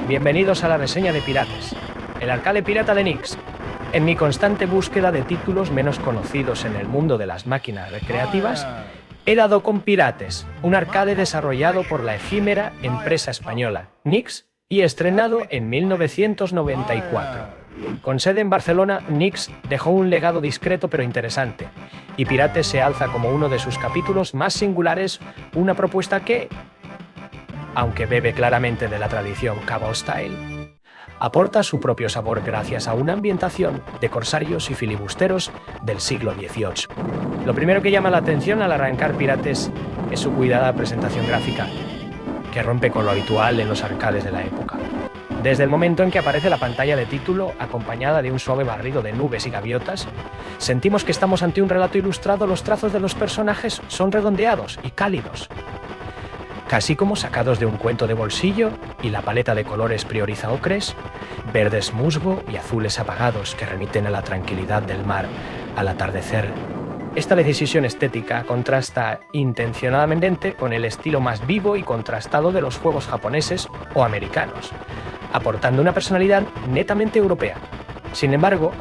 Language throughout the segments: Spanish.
Bienvenidos a la reseña de Pirates, el arcade pirata de Nix. En mi constante búsqueda de títulos menos conocidos en el mundo de las máquinas recreativas, he dado con Pirates, un arcade desarrollado por la efímera empresa española Nix y estrenado en 1994. Con sede en Barcelona, Nix dejó un legado discreto pero interesante, y Pirates se alza como uno de sus capítulos más singulares, una propuesta que, aunque bebe claramente de la tradición Cabo Style, aporta su propio sabor gracias a una ambientación de corsarios y filibusteros del siglo XVIII. Lo primero que llama la atención al arrancar Pirates es su cuidada presentación gráfica, que rompe con lo habitual en los arcades de la época. Desde el momento en que aparece la pantalla de título, acompañada de un suave barrido de nubes y gaviotas, sentimos que estamos ante un relato ilustrado. Los trazos de los personajes son redondeados y cálidos, casi como sacados de un cuento de bolsillo, y la paleta de colores prioriza ocres, verdes musgo y azules apagados que remiten a la tranquilidad del mar al atardecer. Esta decisión estética contrasta intencionadamente con el estilo más vivo y contrastado de los juegos japoneses o americanos, aportando una personalidad netamente europea. Sin embargo,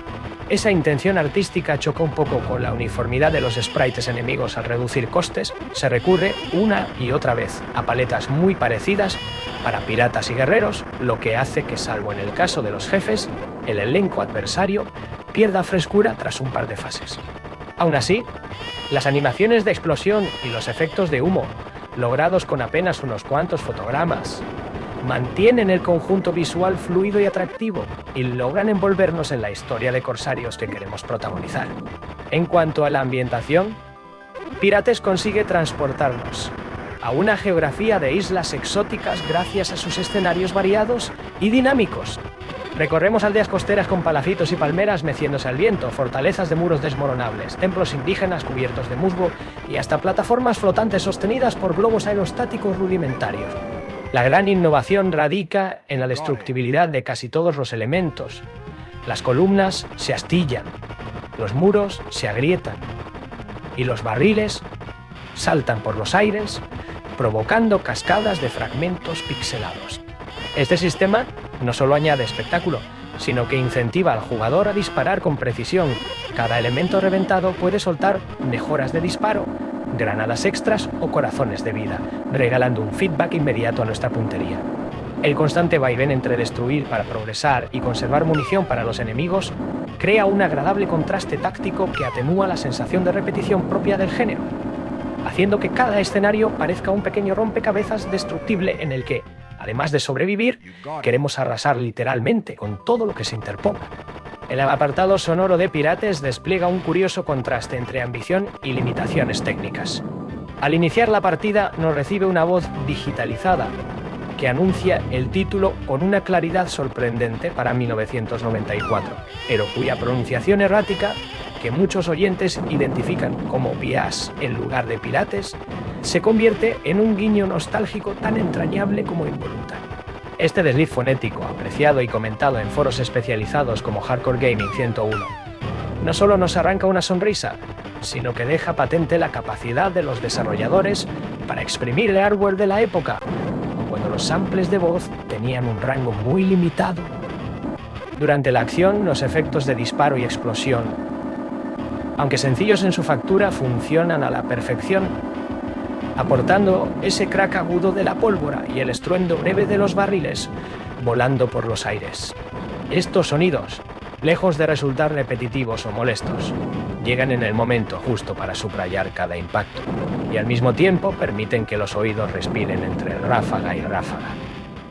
esa intención artística choca un poco con la uniformidad de los sprites enemigos. Al reducir costes, se recurre una y otra vez a paletas muy parecidas para piratas y guerreros, lo que hace que, salvo en el caso de los jefes, el elenco adversario pierda frescura tras un par de fases. Aún así, las animaciones de explosión y los efectos de humo, logrados con apenas unos cuantos fotogramas, mantienen el conjunto visual fluido y atractivo y logran envolvernos en la historia de corsarios que queremos protagonizar. En cuanto a la ambientación, Pirates consigue transportarnos a una geografía de islas exóticas gracias a sus escenarios variados y dinámicos. Recorremos aldeas costeras con palafitos y palmeras meciéndose al viento, fortalezas de muros desmoronables, templos indígenas cubiertos de musgo y hasta plataformas flotantes sostenidas por globos aerostáticos rudimentarios. La gran innovación radica en la destructibilidad de casi todos los elementos. Las columnas se astillan, los muros se agrietan y los barriles saltan por los aires, provocando cascadas de fragmentos pixelados. Este sistema no solo añade espectáculo, sino que incentiva al jugador a disparar con precisión. Cada elemento reventado puede soltar mejoras de disparo, granadas extras o corazones de vida, regalando un feedback inmediato a nuestra puntería. El constante vaivén entre destruir para progresar y conservar munición para los enemigos crea un agradable contraste táctico que atenúa la sensación de repetición propia del género, haciendo que cada escenario parezca un pequeño rompecabezas destructible en el que, además de sobrevivir, queremos arrasar literalmente con todo lo que se interponga. El apartado sonoro de Pirates despliega un curioso contraste entre ambición y limitaciones técnicas. Al iniciar la partida nos recibe una voz digitalizada que anuncia el título con una claridad sorprendente para 1994, pero cuya pronunciación errática, que muchos oyentes identifican como Pias en lugar de Pirates, se convierte en un guiño nostálgico tan entrañable como involuntario. Este desliz fonético, apreciado y comentado en foros especializados como Hardcore Gaming 101, no solo nos arranca una sonrisa, sino que deja patente la capacidad de los desarrolladores para exprimir el hardware de la época, cuando los samples de voz tenían un rango muy limitado. Durante la acción, los efectos de disparo y explosión, aunque sencillos en su factura, funcionan a la perfección, aportando ese crack agudo de la pólvora y el estruendo breve de los barriles volando por los aires. Estos sonidos, lejos de resultar repetitivos o molestos, llegan en el momento justo para subrayar cada impacto y al mismo tiempo permiten que los oídos respiren entre ráfaga y ráfaga.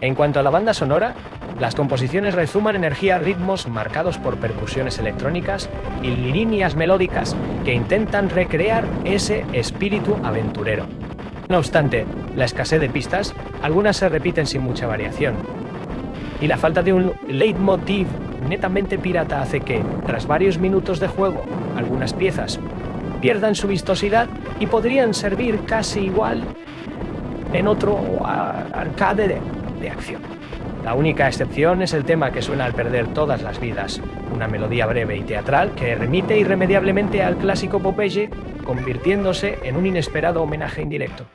En cuanto a la banda sonora, las composiciones rezuman energía, ritmos marcados por percusiones electrónicas y líneas melódicas que intentan recrear ese espíritu aventurero. No obstante, la escasez de pistas, algunas se repiten sin mucha variación, y la falta de un leitmotiv netamente pirata hace que, tras varios minutos de juego, algunas piezas pierdan su vistosidad y podrían servir casi igual en otro arcade de acción. La única excepción es el tema que suena al perder todas las vidas, una melodía breve y teatral que remite irremediablemente al clásico Popeye, convirtiéndose en un inesperado homenaje indirecto.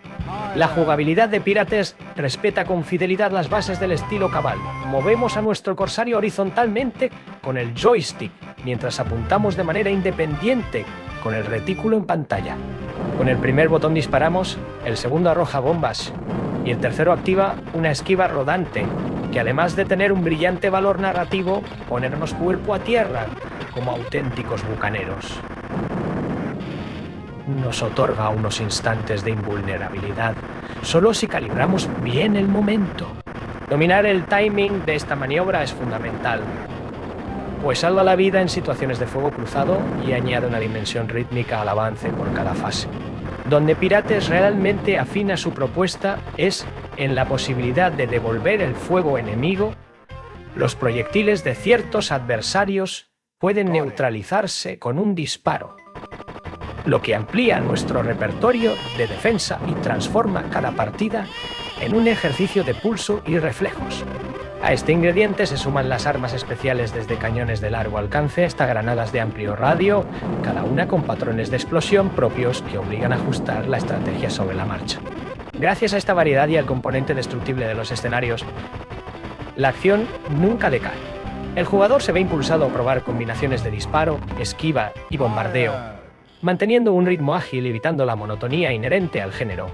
La jugabilidad de Pirates respeta con fidelidad las bases del estilo Cabal. Movemos a nuestro corsario horizontalmente con el joystick, mientras apuntamos de manera independiente con el retículo en pantalla. Con el primer botón disparamos, el segundo arroja bombas y el tercero activa una esquiva rodante, que además de tener un brillante valor narrativo, ponernos cuerpo a tierra como auténticos bucaneros. Nos otorga unos instantes de invulnerabilidad, solo si calibramos bien el momento. Dominar el timing de esta maniobra es fundamental, pues salva la vida en situaciones de fuego cruzado y añade una dimensión rítmica al avance por cada fase. Donde Pirates realmente afina su propuesta es en la posibilidad de devolver el fuego enemigo. Los proyectiles de ciertos adversarios pueden neutralizarse con un disparo, lo que amplía nuestro repertorio de defensa y transforma cada partida en un ejercicio de pulso y reflejos. A este ingrediente se suman las armas especiales desde cañones de largo alcance hasta granadas de amplio radio, cada una con patrones de explosión propios que obligan a ajustar la estrategia sobre la marcha. Gracias a esta variedad y al componente destructible de los escenarios, la acción nunca decae. El jugador se ve impulsado a probar combinaciones de disparo, esquiva y bombardeo, manteniendo un ritmo ágil y evitando la monotonía inherente al género.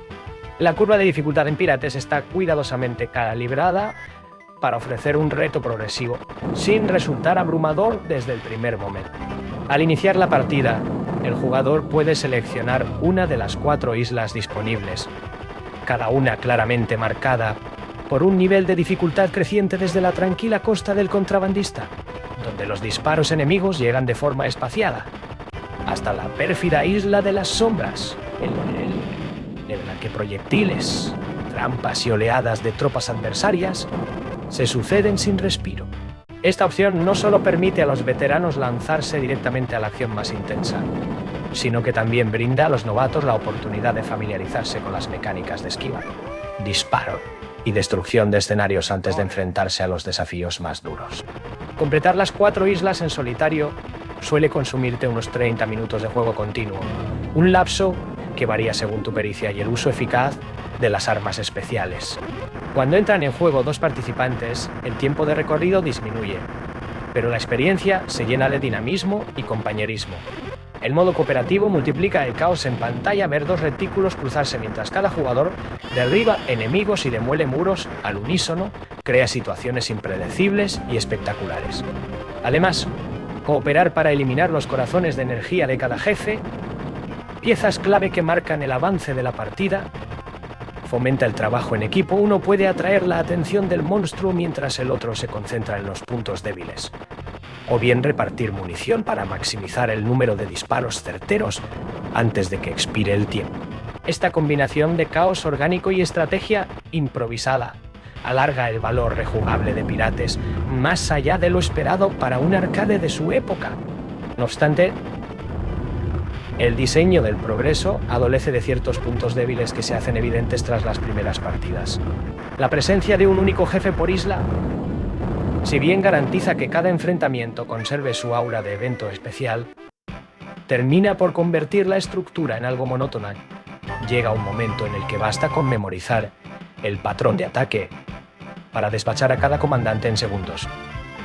La curva de dificultad en Pirates está cuidadosamente calibrada para ofrecer un reto progresivo, sin resultar abrumador desde el primer momento. Al iniciar la partida, el jugador puede seleccionar una de las 4 islas disponibles, cada una claramente marcada por un nivel de dificultad creciente desde la tranquila costa del contrabandista, donde los disparos enemigos llegan de forma espaciada, hasta la pérfida isla de las sombras, en la que proyectiles, trampas y oleadas de tropas adversarias se suceden sin respiro. Esta opción no solo permite a los veteranos lanzarse directamente a la acción más intensa, sino que también brinda a los novatos la oportunidad de familiarizarse con las mecánicas de esquiva, disparo y destrucción de escenarios antes de enfrentarse a los desafíos más duros. Completar las 4 islas en solitario suele consumirte unos 30 minutos de juego continuo, un lapso que varía según tu pericia y el uso eficaz de las armas especiales. Cuando entran en juego 2 participantes, el tiempo de recorrido disminuye, pero la experiencia se llena de dinamismo y compañerismo. El modo cooperativo multiplica el caos en pantalla, ver 2 retículos cruzarse mientras cada jugador derriba enemigos y demuele muros al unísono, crea situaciones impredecibles y espectaculares. Además, cooperar para eliminar los corazones de energía de cada jefe, piezas clave que marcan el avance de la partida, fomenta el trabajo en equipo. Uno puede atraer la atención del monstruo mientras el otro se concentra en los puntos débiles, o bien repartir munición para maximizar el número de disparos certeros antes de que expire el tiempo. Esta combinación de caos orgánico y estrategia improvisada alarga el valor rejugable de Pirates más allá de lo esperado para un arcade de su época. No obstante, el diseño del progreso adolece de ciertos puntos débiles que se hacen evidentes tras las primeras partidas. La presencia de un único jefe por isla, si bien garantiza que cada enfrentamiento conserve su aura de evento especial, termina por convertir la estructura en algo monótona. Llega un momento en el que basta con memorizar el patrón de ataque para despachar a cada comandante en segundos.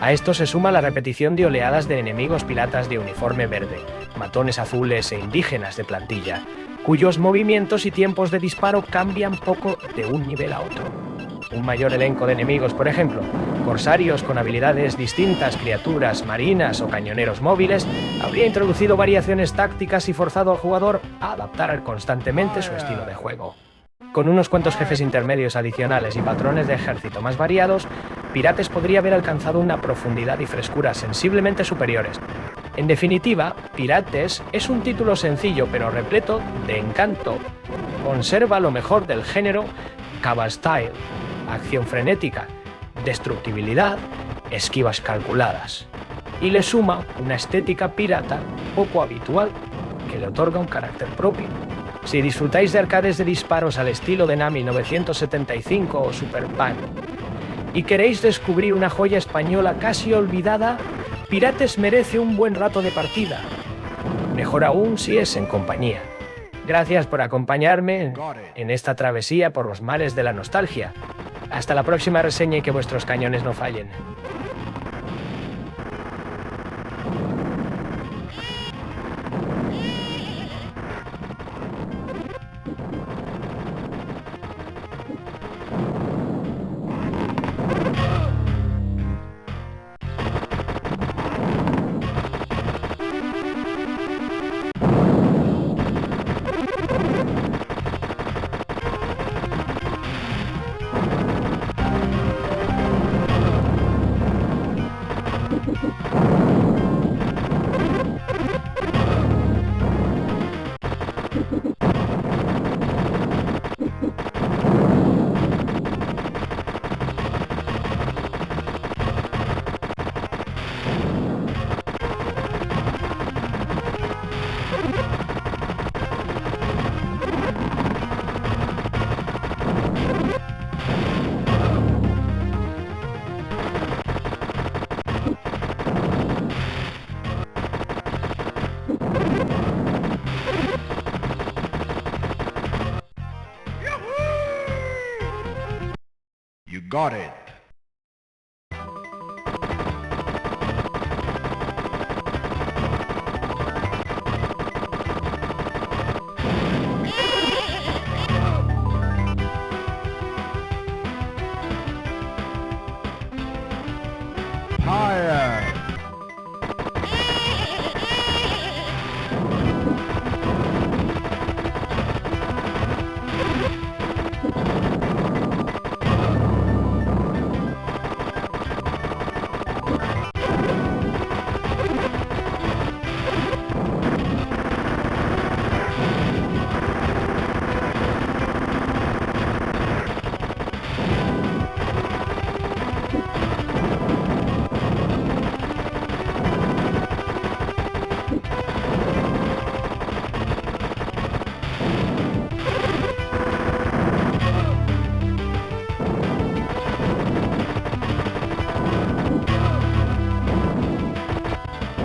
A esto se suma la repetición de oleadas de enemigos piratas de uniforme verde, matones azules e indígenas de plantilla, cuyos movimientos y tiempos de disparo cambian poco de un nivel a otro. Un mayor elenco de enemigos, por ejemplo, corsarios con habilidades distintas, criaturas marinas o cañoneros móviles, habría introducido variaciones tácticas y forzado al jugador a adaptar constantemente su estilo de juego. Con unos cuantos jefes intermedios adicionales y patrones de ejército más variados, Pirates podría haber alcanzado una profundidad y frescura sensiblemente superiores. En definitiva, Pirates es un título sencillo pero repleto de encanto. Conserva lo mejor del género Cabal Style, acción frenética, destructibilidad, esquivas calculadas, y le suma una estética pirata poco habitual que le otorga un carácter propio. Si disfrutáis de arcades de disparos al estilo de NAMI 975 o Super Pan y queréis descubrir una joya española casi olvidada, Pirates merece un buen rato de partida. Mejor aún si es en compañía. Gracias por acompañarme en esta travesía por los mares de la nostalgia. Hasta la próxima reseña y que vuestros cañones no fallen. You got it.